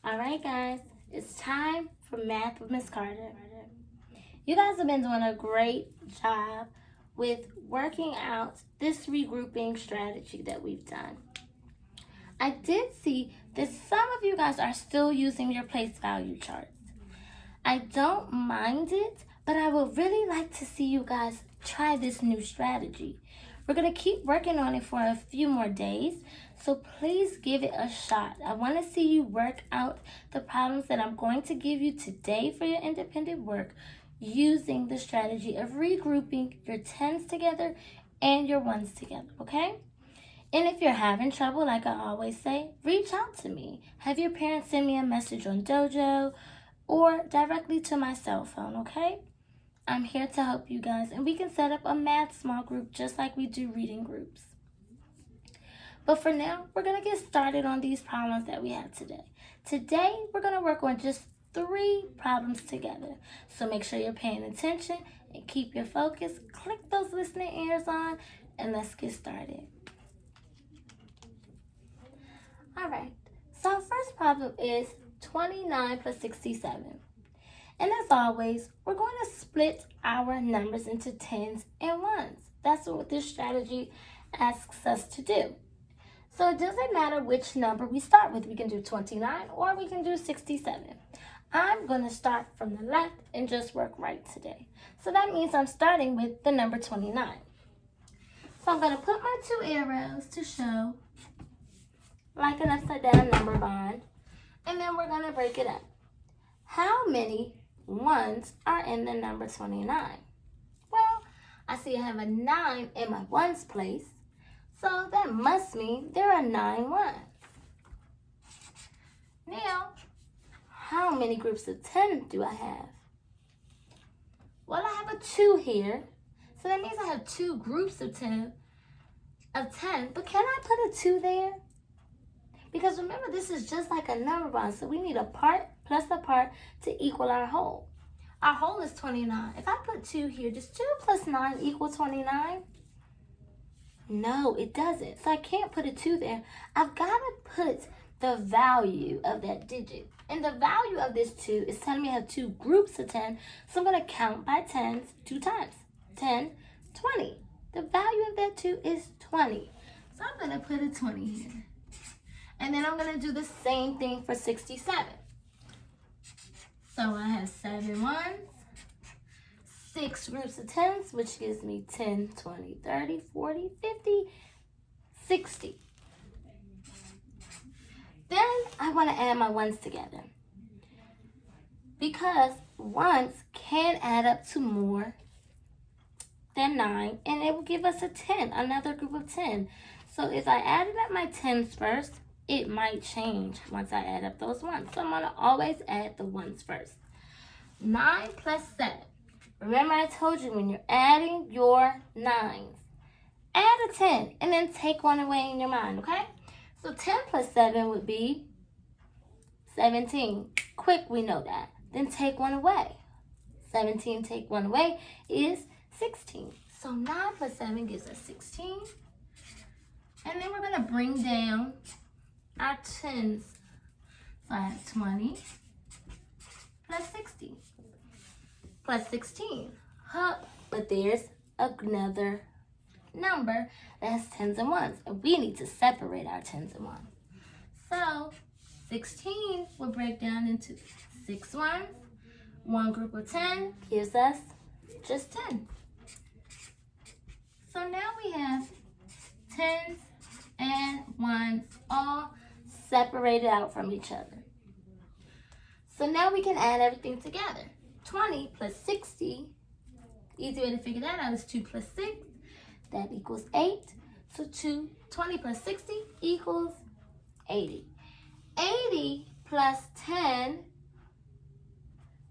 All right, guys, it's time for Math with Miss Carter. You guys have been doing a great job with working out this regrouping strategy that we've done. I did see that some of you guys are still using your place value charts. I don't mind it, but I would really like to see you guys try this new strategy. We're going to keep working on it for a few more days, so please give it a shot. I want to see you work out the problems that I'm going to give you today for your independent work using the strategy of regrouping your 10s together and your 1s together, okay? And if you're having trouble, like I always say, reach out to me. Have your parents send me a message on Dojo or directly to my cell phone, okay? I'm here to help you guys, and we can set up a math small group just like we do reading groups. But for now, we're going to get started on these problems that we have today. Today, we're going to work on just 3 problems together. So make sure you're paying attention and keep your focus. Click those listening ears on, and let's get started. All right, so our first problem is 29 plus 67. And as always, we're going to split our numbers into 10s and 1s. That's what this strategy asks us to do. So it doesn't matter which number we start with. We can do 29 or we can do 67. I'm going to start from the left and just work right today. So that means I'm starting with the number 29. So I'm going to put my 2 arrows to show like an upside down number bond. And then we're going to break it up. How many 1s are in the number 29? Well, I see I have a 9 in my 1s place, so that must mean there are 9 1s. Now, how many groups of 10 do I have? Well, I have a 2 here, so that means I have 2 groups of 10, but can I put a 2 there? Because remember, this is just like a number bond, so we need a part plus a part to equal our whole. Our whole is 29. If I put 2 here, does 2 plus 9 equal 29? No, it doesn't. So I can't put a 2 there. I've got to put the value of that digit. And the value of this 2 is telling me I have 2 groups of 10, so I'm going to count by 10s 2 times. 10, 20. The value of that 2 is 20. So I'm going to put a 20 here. And then I'm going to do the same thing for 67. So I have 7 1s, 6 groups of 10s, which gives me 10, 20, 30, 40, 50, 60. Then I want to add my 1s together. Because 1s can add up to more than 9, and it will give us a 10, another group of 10. So if I added up my 10s first, it might change once I add up those 1s. So I'm going to always add the 1s first. 9 plus 7. Remember I told you when you're adding your 9s, add a 10 and then take 1 away in your mind, okay? So 10 plus 7 would be 17. Quick, we know that. Then take 1 away. 17 take 1 away is 16. So 9 plus 7 gives us 16. And then we're going to bring down our 10s. So I have 20 plus 60 plus 16. But there's another number that has 10s and 1s. And we need to separate our 10s and 1s. So 16 will break down into 6 1s. 1 group of 10 gives us just 10. So now we have 10s and 1s all separated out from each other. So now we can add everything together. 20 plus 60, easy way to figure that out is 2 plus 6, that equals 8. So 20 plus 60 equals 80. 80 plus 10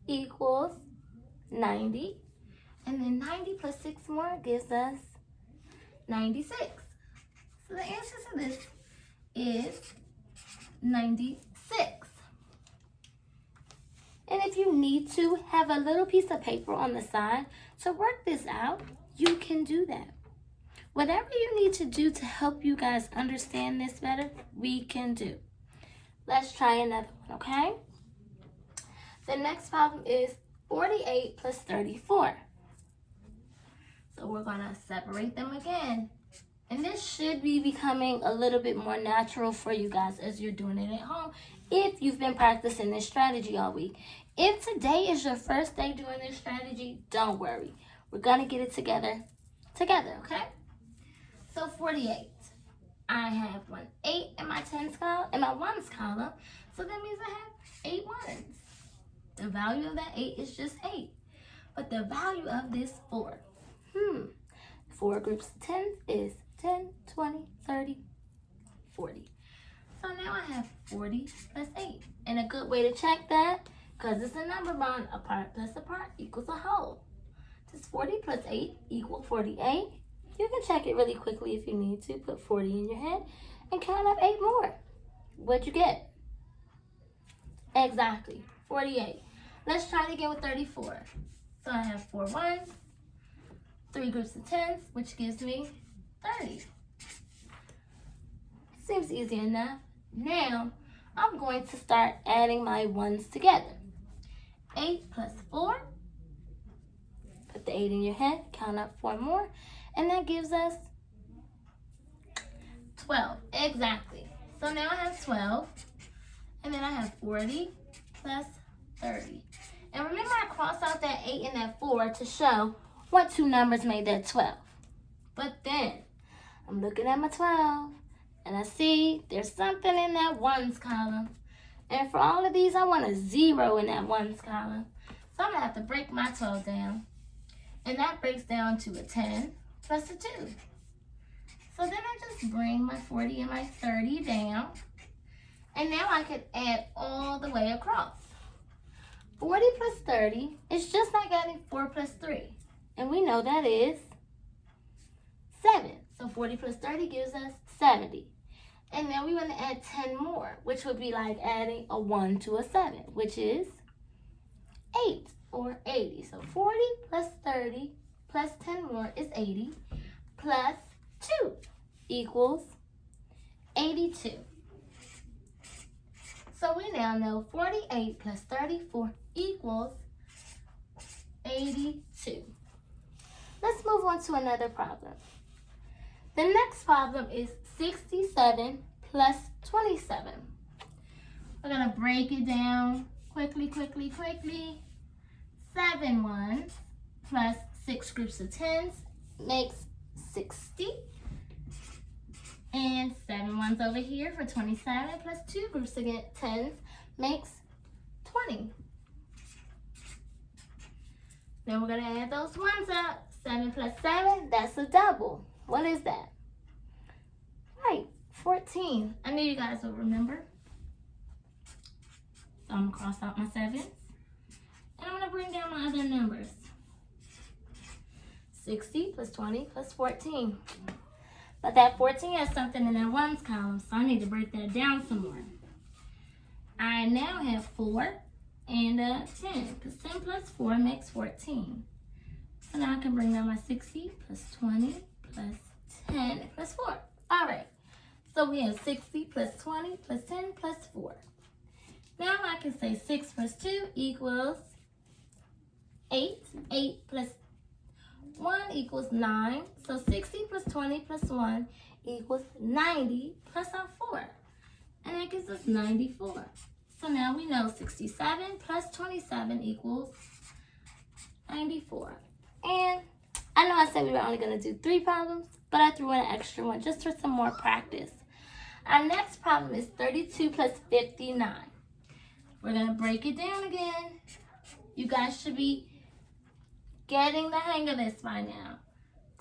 equals 90. And then 90 plus 6 more gives us 96. So the answer to this is 96. And if you need to have a little piece of paper on the side to work this out, you can do that. Whatever you need to do to help you guys understand this better, we can do. Let's try another one, okay? The next problem is 48 plus 34. So we're going to separate them again. And this should be becoming a little bit more natural for you guys as you're doing it at home if you've been practicing this strategy all week. If today is your first day doing this strategy, don't worry. We're going to get it together, okay? So 48. I have 8 in my tens column, in my ones column, so that means I have 8 ones. The value of that 8 is just 8. But the value of this 4, 4 groups of tens is 10, 20, 30, 40. So now I have 40 plus 8. And a good way to check that, because it's a number bond, a part plus a part equals a whole. Does 40 plus 8 equal 48? You can check it really quickly if you need to. Put 40 in your head and count up 8 more. What'd you get? Exactly, 48. Let's try it again with 34. So I have 4 ones, 3 groups of tens, which gives me 30. Seems easy enough. Now, I'm going to start adding my ones together. 8 plus 4. Put the 8 in your head, count up 4 more, and that gives us 12. Exactly. So now I have 12, and then I have 40 plus 30. And remember, I crossed out that 8 and that 4 to show what 2 numbers made that 12. But then, I'm looking at my 12, and I see there's something in that ones column. And for all of these, I want a 0 in that ones column. So I'm going to have to break my 12 down. And that breaks down to a 10 plus a 2. So then I just bring my 40 and my 30 down. And now I can add all the way across. 40 plus 30 is just like adding 4 plus 3. And we know that is 7. So 40 plus 30 gives us 70. And then we want to add 10 more, which would be like adding a 1 to a 7, which is 8 or 80. So 40 plus 30 plus 10 more is 80 plus 2 equals 82. So we now know 48 plus 34 equals 82. Let's move on to another problem. The next problem is 67 plus 27. We're going to break it down quickly. 7 ones plus 6 groups of tens makes 60. And 7 ones over here for 27 plus 2 groups of tens makes 20. Then we're going to add those ones up. 7 plus 7, that's a double. What is that? Right, 14. I knew you guys would remember. So I'm going to cross out my 7s. And I'm going to bring down my other numbers. 60 plus 20 plus 14. But that 14 has something in that ones column, so I need to break that down some more. I now have 4 and 10, because 10 plus 4 makes 14. So now I can bring down my 60 plus 20 plus 10 plus 4. All right, so we have 60 plus 20 plus 10 plus 4. Now I can say 6 plus 2 equals 8. 8 plus 1 equals 9. So 60 plus 20 plus 1 equals 90 plus our 4. And that gives us 94. So now we know 67 plus 27 equals 94. And I know I said we were only going to do 3 problems, but I threw in an extra one just for some more practice. Our next problem is 32 plus 59. We're going to break it down again. You guys should be getting the hang of this by now.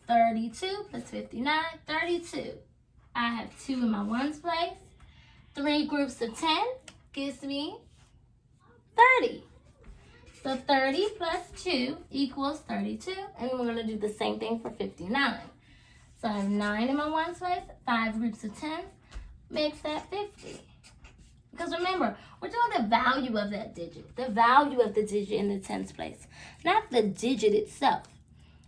32 plus 59, 32. I have 2 in my ones place. 3 groups of 10 gives me 30. So 30 plus 2 equals 32. And we're going to do the same thing for 59. So I have 9 in my ones place. 5 groups of 10 makes that 50. Because remember, we're doing the value of that digit. The value of the digit in the tens place. Not the digit itself.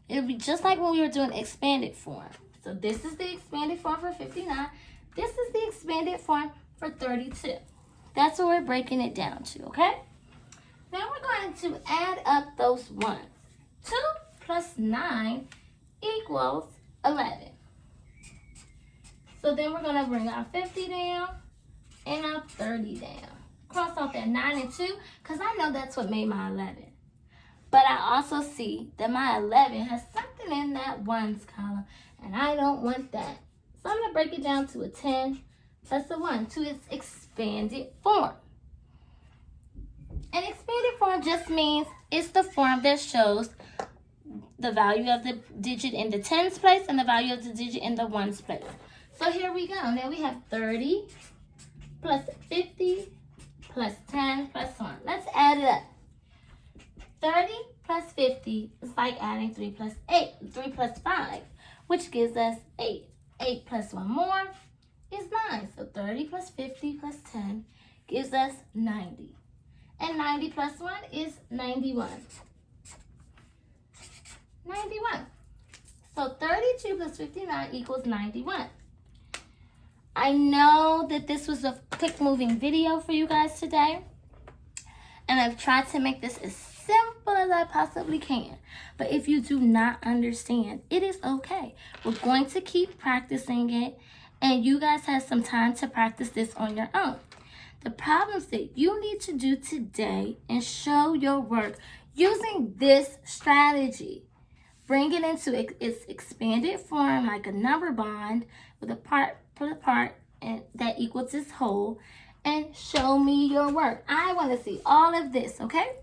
It'll be just like when we were doing expanded form. So this is the expanded form for 59. This is the expanded form for 32. That's what we're breaking it down to, okay? Now we're going to add up those ones. 2 plus 9 equals 11. So then we're going to bring our 50 down and our 30 down. Cross off that 9 and 2 because I know that's what made my 11. But I also see that my 11 has something in that ones column, and I don't want that. So I'm going to break it down to a 10 plus a 1 to its expanded form. An expanded form just means it's the form that shows the value of the digit in the tens place and the value of the digit in the ones place. So here we go. Now we have 30 plus 50 plus 10 plus 1. Let's add it up. 30 plus 50 is like adding 3 plus 5, which gives us 8. 8 plus 1 more is 9. So 30 plus 50 plus 10 gives us 90. And 90 plus 1 is 91. 91. So 32 plus 59 equals 91. I know that this was a quick moving video for you guys today. And I've tried to make this as simple as I possibly can. But if you do not understand, it is okay. We're going to keep practicing it. And you guys have some time to practice this on your own. The problems that you need to do today and show your work using this strategy. Bring it into its expanded form like a number bond with a part for the part and that equals its whole, and show me your work. I want to see all of this, okay?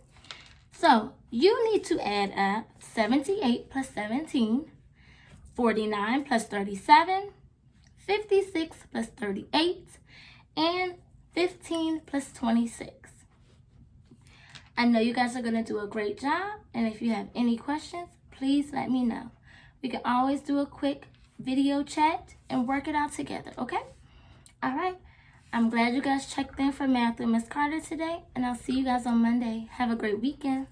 So you need to add up 78 plus 17, 49 plus 37, 56 plus 38, and 15 plus 26. I know you guys are going to do a great job, and if you have any questions, please let me know. We can always do a quick video chat and work it out together, okay? All right. I'm glad you guys checked in for Math with Miss Carter today, and I'll see you guys on Monday. Have a great weekend.